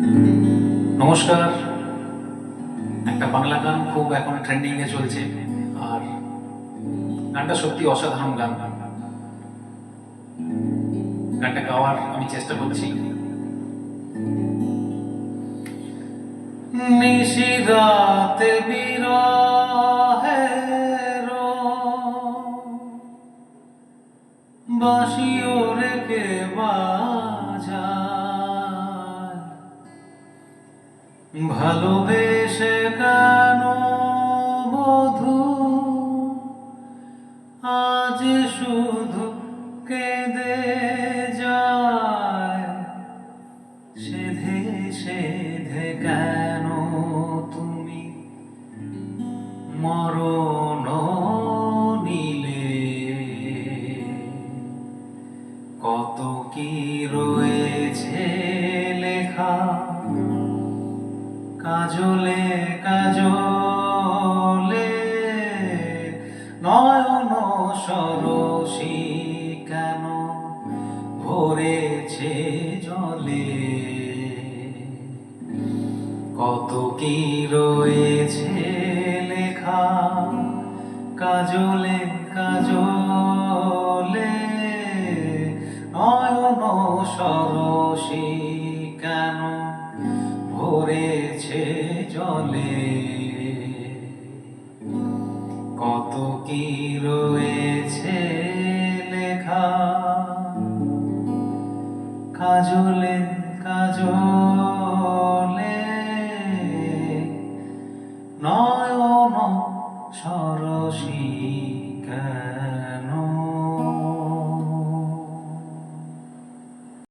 নমস্কার। একটা বাংলা গান খুব এখন ট্রেন্ডিং এ চলছে, আর গানটা সত্যি অসাধারণ গান। গানটা গাওয়ার আমি চেষ্টা করছি। নিশিরাতে বিরহের বাঁশিও রেখে বাজায়, ভালোবেসে কেন বধূ আজ শুধু কেঁদে যায়। সেধে সেধে কেন তুমি মরণ নিলে, কত কি রয়েছে লেখা কাজলে কাজলে, নয়ন সরসী কেন ভরেছে জলে, কত কি রয়েছে লেখা কাজলে কাজলে, নয়ন সরসী কেন ভরেছে জলে, কত কি রয়েছে লেখা কাজলে কাজলে।